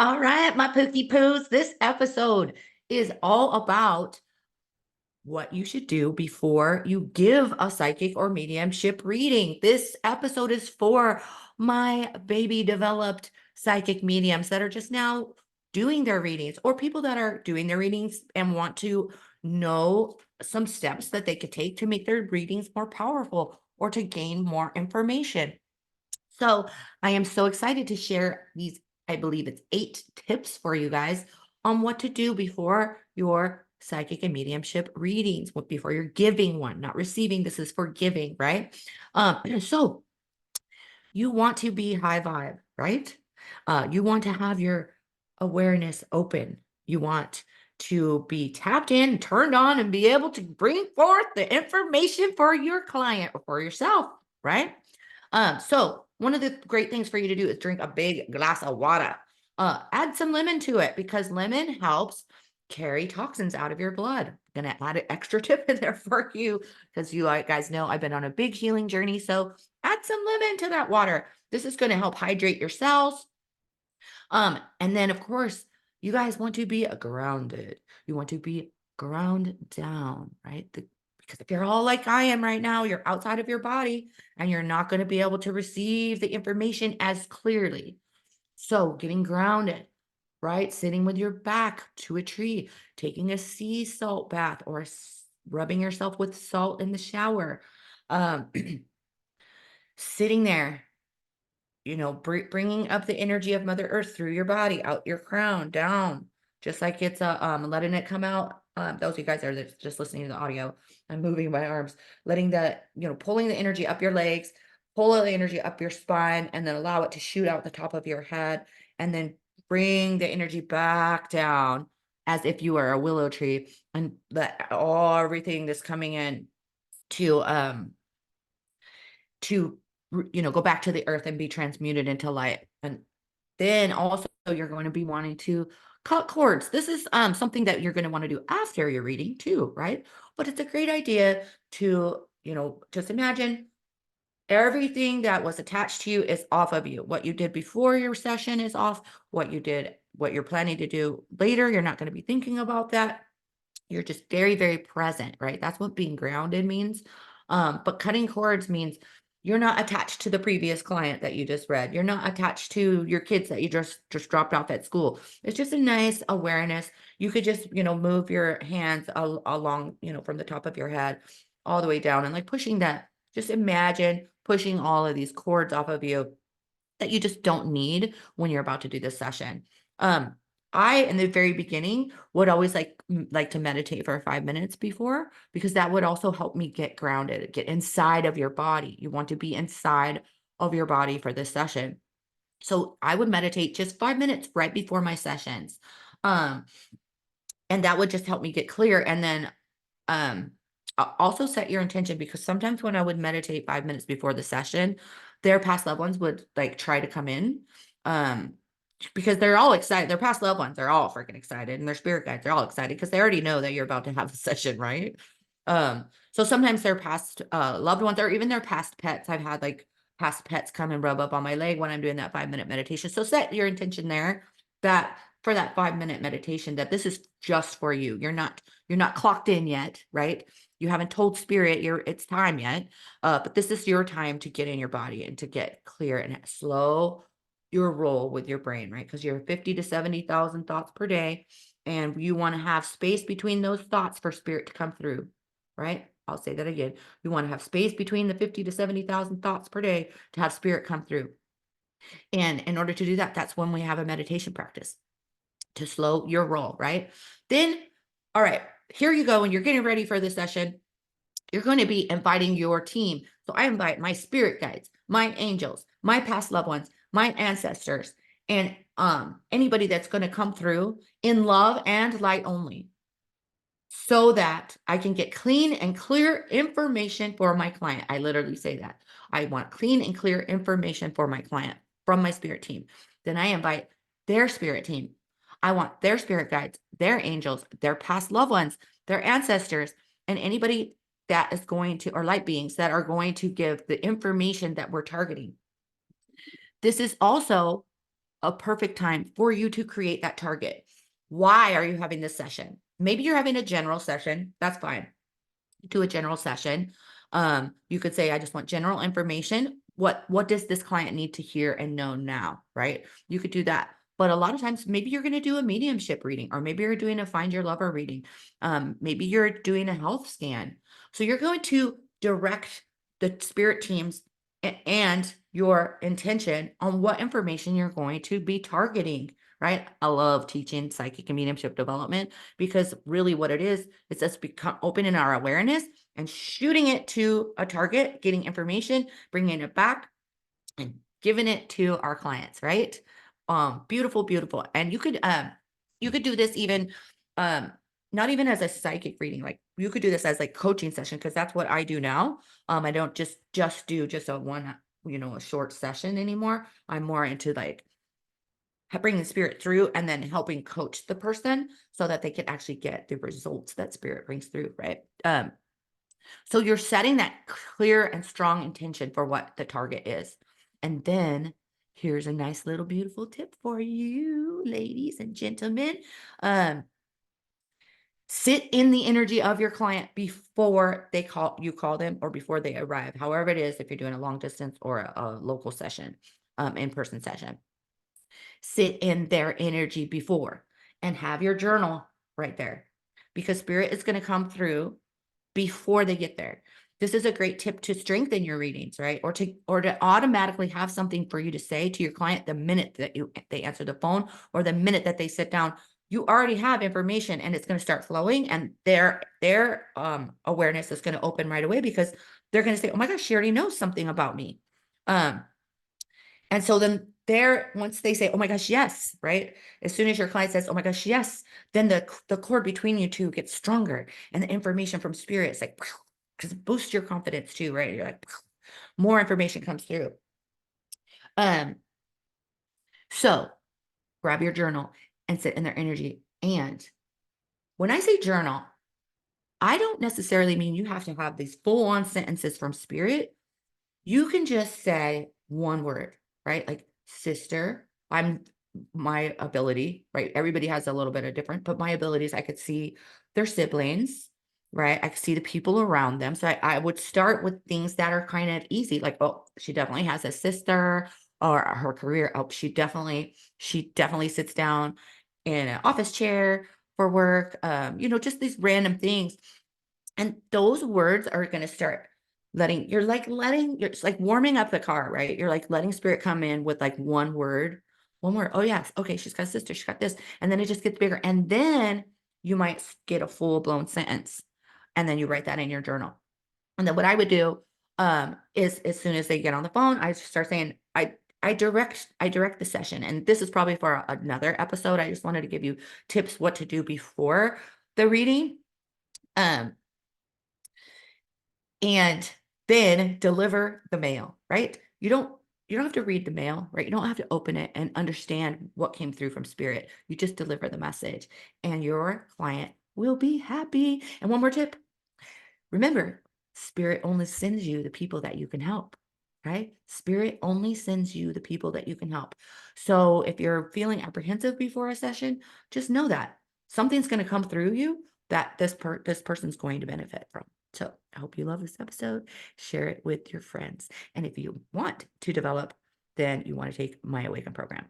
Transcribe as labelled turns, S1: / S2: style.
S1: All right, my Pookie Poos. This episode is all about what you should do before you give a psychic or mediumship reading. This episode is for my baby developed psychic mediums that are just now doing their readings, or people that are doing their readings and want to know some steps that they could take to make their readings more powerful or to gain more information. So I am so excited to share these, I believe it's 8 tips for you guys on what to do before your psychic and mediumship readings, before you're giving one, not receiving. This is for giving, right? So you want to be high vibe, right? You want to have your awareness open. You want to be tapped in, turned on, and be able to bring forth the information for your client or for yourself, right? So one of the great things for you to do is drink a big glass of water. Add some lemon to it because lemon helps carry toxins out of your blood. Gonna add an extra tip in there for you because you guys know I've been on a big healing journey. So add some lemon to that water. This is going to help hydrate your cells. And then of course, you guys want to be grounded. You want to be ground down, right? Because if you're all like I am right now, you're outside of your body and you're not going to be able to receive the information as clearly. So getting grounded, right? Sitting with your back to a tree, taking a sea salt bath or rubbing yourself with salt in the shower. Um, sitting there, bringing up the energy of Mother Earth through your body, out your crown, down, just like it's letting it come out. Those of you guys that are just listening to the audio, I'm moving my arms, letting pulling the energy up your legs, pull the energy up your spine, and then allow it to shoot out the top of your head, and then bring the energy back down as if you are a willow tree, and let everything that's coming in to go back to the earth and be transmuted into light. And then also you're going to be wanting to cut cords. This is something that you're going to want to do after your reading too, right? But it's a great idea to, just imagine everything that was attached to you is off of you. What you did before your session is off. What you're planning to do later, you're not going to be thinking about that. You're just very, very present, right? That's what being grounded means. But cutting cords means you're not attached to the previous client that you just read. You're not attached to your kids that you just dropped off at school. It's just a nice awareness. You could just, move your hands along, from the top of your head all the way down and like pushing that. Just imagine pushing all of these cords off of you that you just don't need when you're about to do this session. Um, I, in the very beginning, would always like to meditate for 5 minutes before, because that would also help me get grounded, get inside of your body. You want to be inside of your body for this session. So I would meditate just 5 minutes right before my sessions. Um, and that would just help me get clear. And then also set your intention, because sometimes when I would meditate 5 minutes before the session, their past loved ones would like try to come in. Um, because they're all excited. Their past loved ones are all freaking excited, and their spirit guides, they're all excited because they already know that you're about to have the session, right? So sometimes their past loved ones, or even their past pets. I've had like past pets come and rub up on my leg when I'm doing that 5 minute meditation. So set your intention there that for that 5 minute meditation, that this is just for you. You're not clocked in yet, right? You haven't told spirit it's time yet. But this is your time to get in your body and to get clear and slow your roll with your brain, right? Because you're 50 to 70,000 thoughts per day, and you want to have space between those thoughts for spirit to come through, right? I'll say that again. You want to have space between the 50 to 70,000 thoughts per day to have spirit come through. And in order to do that, that's when we have a meditation practice to slow your roll, right? Then, all right, here you go. When you're getting ready for the session, you're going to be inviting your team. So I invite my spirit guides, my angels, my past loved ones, my ancestors, and anybody that's going to come through in love and light only, so that I can get clean and clear information for my client. I literally say that. I want clean and clear information for my client from my spirit team. Then I invite their spirit team. I want their spirit guides, their angels, their past loved ones, their ancestors, and anybody that is going to, or light beings that are going to give the information that we're targeting. This is also a perfect time for you to create that target. Why are you having this session? Maybe you're having a general session. That's fine. Do a general session. You could say, I just want general information. What does this client need to hear and know now? Right? You could do that. But a lot of times, maybe you're going to do a mediumship reading, or maybe you're doing a find your lover reading. Maybe you're doing a health scan. So you're going to direct the spirit teams and your intention on what information you're going to be targeting. Right? I love teaching psychic and mediumship development, because really what it is us become opening our awareness and shooting it to a target, getting information, bringing it back, and giving it to our clients, right? Beautiful, beautiful. And you could do this even um not even as a psychic reading. Like, you could do this as like coaching session, because that's what I do now. I don't just do just a one, a short session anymore. I'm more into like bringing spirit through and then helping coach the person so that they can actually get the results that spirit brings through, right? So you're setting that clear and strong intention for what the target is. And then here's a nice little beautiful tip for you, ladies and gentlemen. Sit in the energy of your client before you call them, or before they arrive, however it is, if you're doing a long distance or a local session, in-person session. Sit in their energy before, and have your journal right there, because spirit is going to come through before they get there. This is a great tip to strengthen your readings, right? Or to automatically have something for you to say to your client the minute that they answer the phone, or the minute that they sit down. You already have information, and it's going to start flowing, and their awareness is going to open right away, because they're going to say, "Oh my gosh, she already knows something about me." Um, and so then once they say, "Oh my gosh, yes," right? As soon as your client says, "Oh my gosh, yes," then the cord between you two gets stronger, and the information from spirit is like, because it boosts your confidence too, right? You're like, more information comes through. Um, so grab your journal and sit in their energy. And when I say journal, I don't necessarily mean you have to have these full-on sentences from spirit. You can just say one word, right? Like, sister, my ability, right? Everybody has a little bit of different, but my abilities, I could see their siblings, right? I could see the people around them. So I would start with things that are kind of easy, like, oh, she definitely has a sister, or her career. Oh, she definitely sits down in an office chair for work. Just these random things. And those words are going to start you're just like warming up the car, right? You're like letting spirit come in with like one word. One word. Oh, yes. Okay. She's got a sister. She's got this. And then it just gets bigger. And then you might get a full blown sentence. And then you write that in your journal. And then what I would do is, as soon as they get on the phone, I start saying, I direct the session. And this is probably for another episode. I just wanted to give you tips what to do before the reading. Um, and then deliver the mail, right? You don't have to read the mail, right? You don't have to open it and understand what came through from spirit. You just deliver the message, and your client will be happy. And one more tip: remember, spirit only sends you the people that you can help, right? Spirit only sends you the people that you can help. So if you're feeling apprehensive before a session, just know that something's going to come through you that this person's going to benefit from. So I hope you love this episode. Share it with your friends. And if you want to develop, then you want to take my AWAKEN program.